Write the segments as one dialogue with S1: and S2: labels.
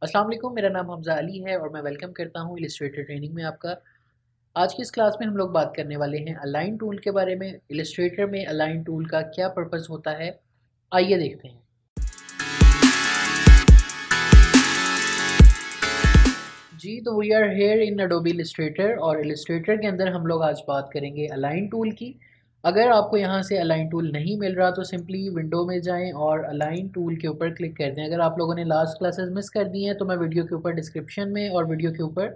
S1: अस्सलाम वालेकुम, मेरा नाम हमज़ा अली है और मैं वेलकम करता हूँ इलस्ट्रेटर ट्रेनिंग में आपका। आज की इस क्लास में हम लोग बात करने वाले हैं अलाइन टूल के बारे में। इलस्ट्रेटर में अलाइन टूल का क्या पर्पस होता है, आइए देखते हैं। जी, तो we are here in Adobe Illustrator और इलस्ट्रेटर के अंदर हम लोग आज बात करेंगे अलाइन टूल की। अगर आपको यहाँ से अलाइन टूल नहीं मिल रहा तो सिंपली विंडो में जाएं और अलाइन टूल के ऊपर क्लिक कर दें। अगर आप लोगों ने लास्ट क्लासेस मिस कर दी हैं तो मैं वीडियो के ऊपर डिस्क्रिप्शन में और वीडियो के ऊपर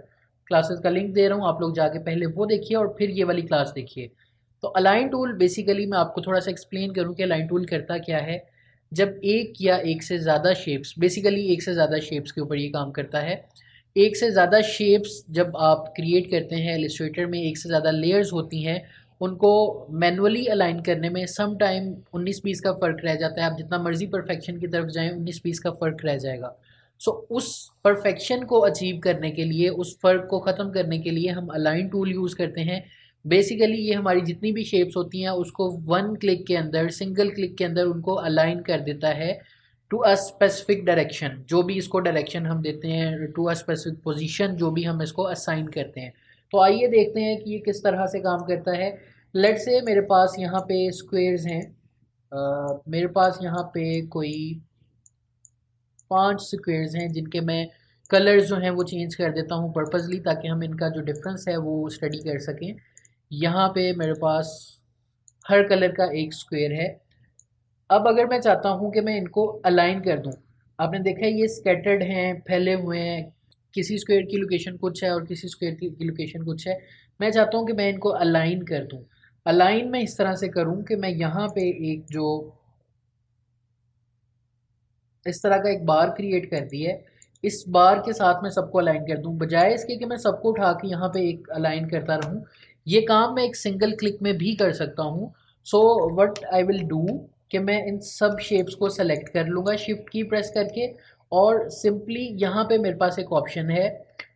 S1: क्लासेस का लिंक दे रहा हूँ, आप लोग जाके पहले वो देखिए और फिर ये वाली क्लास देखिए। तो अलाइन टूल बेसिकली मैं आपको थोड़ा सा एक्सप्लेन करूँ कि अलाइन टूल करता क्या है। जब एक या एक से ज़्यादा शेप्स, बेसिकली एक से ज़्यादा शेप्स के ऊपर ये काम करता है। एक से ज़्यादा शेप्स जब आप क्रिएट करते हैं इलस्ट्रेटर में, एक से ज़्यादा लेयर्स होती हैं, उनको मैनुअली अलाइन करने में सम टाइम 19-20 का फ़र्क रह जाता है। आप जितना मर्ज़ी परफेक्शन की तरफ जाएं, 19-20 का फ़र्क रह जाएगा। सो उस परफेक्शन को अचीव करने के लिए, उस फ़र्क को ख़त्म करने के लिए हम अलाइन टूल यूज़ करते हैं। बेसिकली ये हमारी जितनी भी शेप्स होती हैं उसको वन क्लिक के अंदर, सिंगल क्लिक के अंदर उनको अलाइन कर देता है टू अ स्पेसिफिक डायरेक्शन। जो भी इसको डायरेक्शन हम देते हैं, टू अ स्पेसिफिक पोजीशन जो भी हम इसको असाइन करते हैं। तो आइए देखते हैं कि ये किस तरह से काम करता है। लेट्स से मेरे पास यहाँ पे स्क्वेयर्स हैं। मेरे पास यहाँ पे कोई 5 स्क्वेयर्स हैं जिनके मैं कलर्स जो हैं वो चेंज कर देता हूँ पर्पसली, ताकि हम इनका जो डिफरेंस है वो स्टडी कर सकें। यहाँ पे मेरे पास हर कलर का एक स्क्वेयर है। अब अगर मैं चाहता हूँ कि मैं इनको अलाइन कर दूँ, आपने देखा है ये स्कैटर्ड हैं, फैले हुए हैं। किसी स्क्वायर की लोकेशन कुछ है और किसी स्क्वायर की लोकेशन कुछ है। मैं चाहता हूँ कि मैं इनको अलाइन कर दूँ। अलाइन मैं इस तरह से करूँ कि मैं यहाँ पे एक जो इस तरह का एक बार क्रिएट कर दी है, इस बार के साथ मैं सबको अलाइन कर दूँ, बजाय इसके कि मैं सबको उठा के यहाँ पे एक अलाइन करता रहूँ। ये काम मैं एक सिंगल क्लिक में भी कर सकता हूँ। So what I will do कि मैं इन सब शेप्स को सेलेक्ट कर लूँगा शिफ्ट की प्रेस करके, और सिंपली यहाँ पे मेरे पास एक ऑप्शन है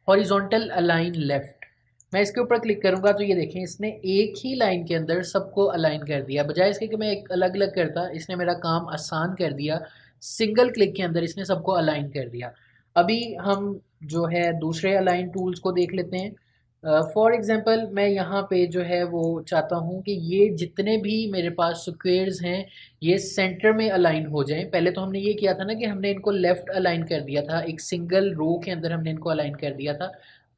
S1: हॉरिजॉन्टल अलाइन लेफ्ट। मैं इसके ऊपर क्लिक करूँगा तो ये देखें इसने एक ही लाइन के अंदर सबको अलाइन कर दिया। बजाय इसके कि मैं एक अलग अलग करता, इसने मेरा काम आसान कर दिया। सिंगल क्लिक के अंदर इसने सबको अलाइन कर दिया। अभी हम जो है दूसरे अलाइन टूल्स को देख लेते हैं। फॉर एग्जांपल मैं यहाँ पे जो है वो चाहता हूँ कि ये जितने भी मेरे पास स्क्वेयर्स हैं ये सेंटर में अलाइन हो जाएं। पहले तो हमने ये किया था ना कि हमने इनको लेफ़्ट अलाइन कर दिया था, एक सिंगल रो के अंदर हमने इनको अलाइन कर दिया था।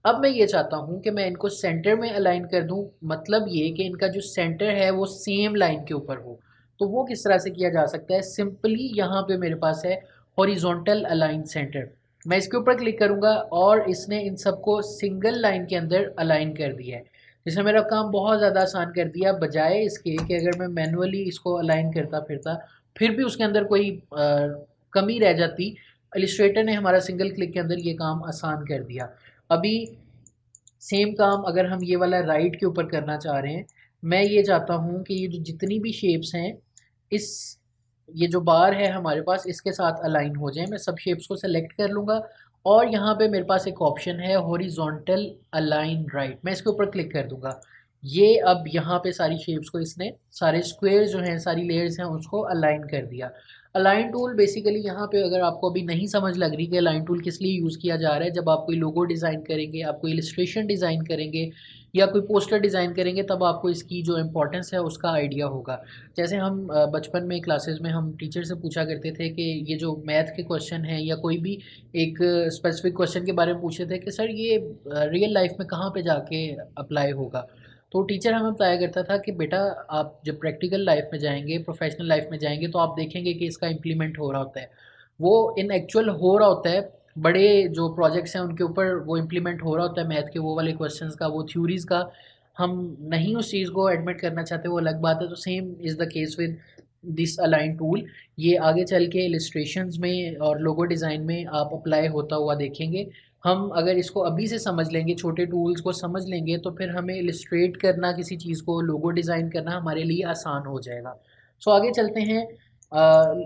S1: अब मैं ये चाहता हूँ कि मैं इनको सेंटर में अलाइन कर दूँ, मतलब ये कि इनका जो सेंटर है वो सेम लाइन के ऊपर हो। तो वो किस तरह से किया जा सकता है, सिंपली यहाँ पे मेरे पास है हॉरिजॉन्टल अलाइन सेंटर। मैं इसके ऊपर क्लिक करूँगा और इसने इन सबको सिंगल लाइन के अंदर अलाइन कर दिया है, जिसने मेरा काम बहुत ज़्यादा आसान कर दिया। बजाय इसके कि अगर मैं मैनुअली इसको अलाइन करता फिरता फिर भी उसके अंदर कोई कमी रह जाती, इलस्ट्रेटर ने हमारा सिंगल क्लिक के अंदर ये काम आसान कर दिया। अभी सेम काम अगर हम ये वाला राइट के ऊपर करना चाह रहे हैं, मैं ये चाहता हूँ कि ये जो जितनी भी शेप्स हैं इस ये जो बार है हमारे पास इसके साथ अलाइन हो जाए। मैं सब शेप्स को सेलेक्ट कर लूँगा और यहाँ पे मेरे पास एक ऑप्शन है हॉरिजॉन्टल अलाइन राइट, मैं इसके ऊपर क्लिक कर दूँगा। ये अब यहाँ पे सारी शेप्स को इसने, सारे स्क्वेयर जो हैं, सारी लेयर्स हैं, उसको अलाइन कर दिया। अलाइन टूल बेसिकली यहाँ पे अगर आपको अभी नहीं समझ लग रही कि अलाइन टूल किस लिए यूज़ किया जा रहा है, जब आप कोई लोगो डिज़ाइन करेंगे, आप कोई इलस्ट्रेशन डिज़ाइन करेंगे या कोई पोस्टर डिज़ाइन करेंगे, तब आपको इसकी जो इम्पोर्टेंस है उसका आइडिया होगा। जैसे हम बचपन में क्लासेस में हम टीचर से पूछा करते थे कि ये जो मैथ के क्वेश्चन हैं या कोई भी एक स्पेसिफिक क्वेश्चन के बारे में पूछते थे कि सर ये रियल लाइफ में कहाँ पे जाके अप्लाई होगा। तो टीचर हमें बताया करता था कि बेटा आप जब प्रैक्टिकल लाइफ में जाएंगे, प्रोफेशनल लाइफ में जाएंगे, तो आप देखेंगे कि इसका इम्प्लीमेंट हो रहा होता है, वो इन एक्चुअल हो रहा होता है। बड़े जो प्रोजेक्ट्स हैं उनके ऊपर वो इम्प्लीमेंट हो रहा होता है, मैथ के वो वाले क्वेश्चंस का, वो थ्योरीज़ का। हम नहीं उस चीज़ को एडमिट करना चाहते, वो अलग बात है। तो same is the case with this align tool. ये आगे चल के इलस्ट्रेशंस में और लोगो डिज़ाइन में आप अप्लाई होता हुआ देखेंगे। हम अगर इसको अभी से समझ लेंगे, छोटे टूल्स को समझ लेंगे, तो फिर हमें इलस्ट्रेट करना किसी चीज़ को, लोगो डिज़ाइन करना हमारे लिए आसान हो जाएगा। सो आगे चलते हैं।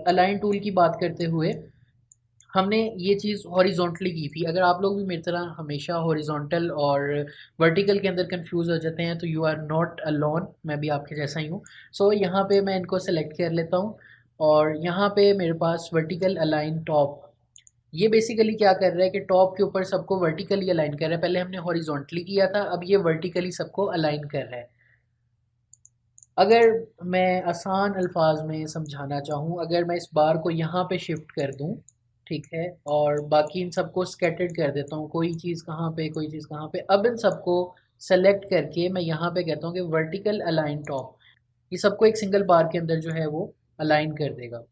S1: अलाइन टूल की बात करते हुए हमने ये चीज़ हॉरिजॉन्टली की थी। अगर आप लोग भी मेरी तरह हमेशा हॉरिजॉन्टल और वर्टिकल के अंदर कंफ्यूज हो जाते हैं तो यू आर नॉट अलोन, मैं भी आपके जैसा ही हूँ। सो यहाँ पे मैं इनको सेलेक्ट कर लेता हूँ और यहाँ पे मेरे पास वर्टिकल अलाइन टॉप, ये बेसिकली क्या कर रहा है कि टॉप के ऊपर सबको वर्टिकली अलाइन कर रहा है। पहले हमने हॉरिजॉन्टली किया था, अब ये वर्टिकली सबको अलाइन कर रहा है। अगर मैं आसान अल्फाज में समझाना चाहूँ, अगर मैं इस बार को यहाँ पे शिफ्ट कर दूँ, ठीक है, और बाकी इन सबको स्कैटर्ड कर देता हूँ, कोई चीज़ कहाँ पे कोई चीज़ कहाँ पे, अब इन सबको सेलेक्ट करके मैं यहाँ पे कहता हूँ कि वर्टिकल अलाइन टॉप, ये सबको एक सिंगल बार के अंदर जो है वो अलाइन कर देगा।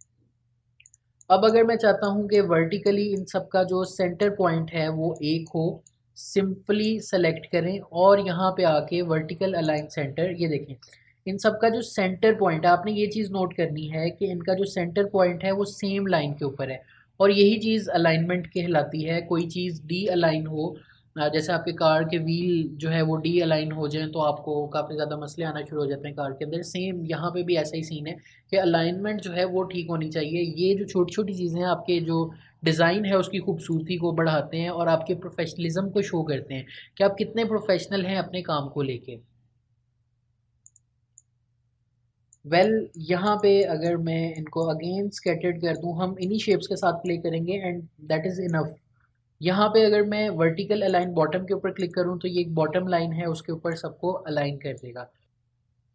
S1: अब अगर मैं चाहता हूँ कि वर्टिकली इन सब का जो सेंटर पॉइंट है वो एक हो, सिंपली सेलेक्ट करें और यहाँ पे आके वर्टिकल अलाइन सेंटर, ये देखें इन सब का जो सेंटर पॉइंट है, आपने ये चीज़ नोट करनी है कि इनका जो सेंटर पॉइंट है वो सेम लाइन के ऊपर है, और यही चीज़ अलाइनमेंट कहलाती है। कोई चीज़ डी अलाइन हो, जैसे आपके कार के व्हील जो है वो डी अलाइन हो जाएं तो आपको काफ़ी ज़्यादा मसले आना शुरू हो जाते हैं कार के अंदर। सेम यहाँ पे भी ऐसा ही सीन है कि अलाइनमेंट जो है वो ठीक होनी चाहिए। ये जो छोटी छोटी चीज़ें हैं आपके जो डिज़ाइन है उसकी खूबसूरती को बढ़ाते हैं और आपके प्रोफेशनलिज्म को शो करते हैं कि आप कितने प्रोफेशनल हैं अपने काम को लेके। यहाँ पे अगर मैं इनको अगेन स्कैटर्ड कर दूँ, हम इन्हीं शेप्स के साथ प्ले करेंगे एंड दैट इज़ इनफ। यहाँ पे अगर मैं वर्टिकल अलाइन बॉटम के ऊपर क्लिक करूँ तो ये एक बॉटम लाइन है, उसके ऊपर सबको अलाइन कर देगा।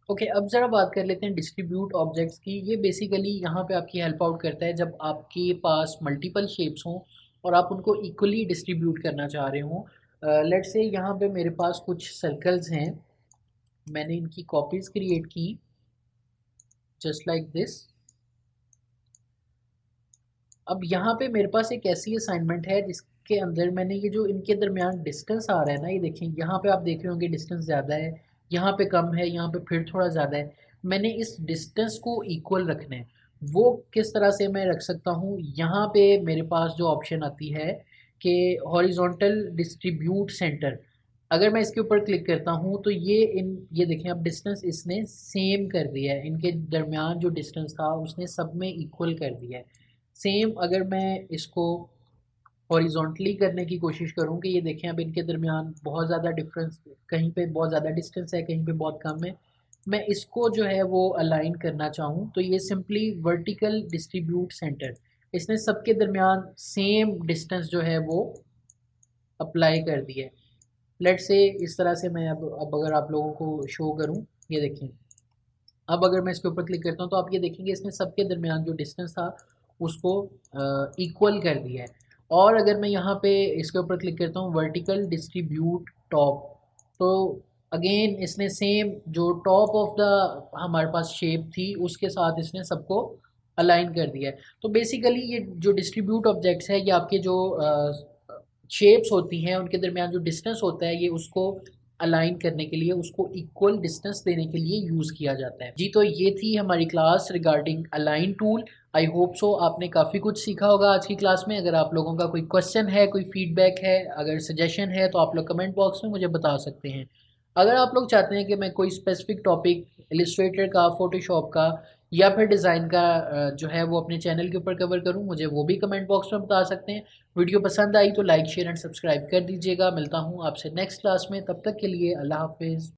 S1: ओके, अब ज़रा बात कर लेते हैं डिस्ट्रीब्यूट ऑब्जेक्ट्स की। ये बेसिकली यहाँ पे आपकी हेल्प आउट करता है जब आपके पास मल्टीपल शेप्स हों और आप उनको इक्वली डिस्ट्रीब्यूट करना चाह रहे हों। लेट्स से यहाँ पे मेरे पास कुछ सर्कल्स हैं, मैंने इनकी कॉपीज़ क्रिएट की जस्ट लाइक दिस। अब यहाँ पे मेरे पास एक ऐसी असाइनमेंट है जिसके अंदर मैंने ये जो इनके दरमियान डिस्टेंस आ रहा है ना, ये देखें यहाँ पे आप देख रहे होंगे डिस्टेंस ज़्यादा है, यहाँ पे कम है, यहाँ पे फिर थोड़ा ज़्यादा है। मैंने इस डिस्टेंस को इक्वल रखना है। वो किस तरह से मैं रख सकता हूँ, यहाँ पे मेरे पास जो ऑप्शन आती है कि हॉरिजॉन्टल डिस्ट्रीब्यूट सेंटर, अगर मैं इसके ऊपर क्लिक करता हूँ तो ये देखें अब डिस्टेंस इसने सेम कर दिया है, इनके दरमियान जो डिस्टेंस था उसने सब में इक्वल कर दिया है। सेम अगर मैं इसको हॉरिजॉन्टली करने की कोशिश करूँ कि ये देखें अब इनके दरमियान बहुत ज़्यादा डिफरेंस, कहीं पे बहुत ज़्यादा डिस्टेंस है, कहीं पे बहुत कम है, मैं इसको जो है वो अलाइन करना चाहूँ तो ये सिंपली वर्टिकल डिस्ट्रीब्यूट सेंटर, इसने सबके दरमियान सेम डिस्टेंस जो है वो अप्लाई कर दिया है। लेट्स से इस तरह से मैं अब अगर आप लोगों को शो करूँ, ये देखें अब अगर मैं इसके ऊपर क्लिक करता हूँ तो आप ये देखेंगे इसने सबके दरमियान जो डिस्टेंस था उसको इक्वल कर दिया है। और अगर मैं यहाँ पे इसके ऊपर क्लिक करता हूँ वर्टिकल डिस्ट्रीब्यूट टॉप, तो अगेन इसने सेम जो टॉप ऑफ द हमारे पास शेप थी उसके साथ इसने सबको अलाइन कर दिया है। तो बेसिकली ये जो डिस्ट्रीब्यूट ऑब्जेक्ट्स है ये आपके जो शेप्स होती हैं उनके दरमियान जो डिस्टेंस होता है ये उसको अलाइन करने के लिए, उसको इक्वल डिस्टेंस देने के लिए यूज़ किया जाता है। जी, तो ये थी हमारी class regarding align tool. I hope so आपने काफ़ी कुछ सीखा होगा आज की क्लास में। अगर आप लोगों का कोई क्वेश्चन है, कोई फीडबैक है, अगर सजेशन है तो आप लोग कमेंट बॉक्स में मुझे बता सकते हैं। अगर आप लोग चाहते हैं कि मैं कोई स्पेसिफिक टॉपिक इलिस्ट्रेटर का, फोटोशॉप का या फिर डिज़ाइन का जो है वो अपने चैनल के ऊपर कवर करूँ, मुझे वो भी कमेंट बॉक्स में बता सकते हैं। वीडियो पसंद आई तो लाइक शेयर एंड सब्सक्राइब कर दीजिएगा। मिलता हूँ आपसे नेक्स्ट क्लास में, तब तक के लिए अल्लाह हाफिज़।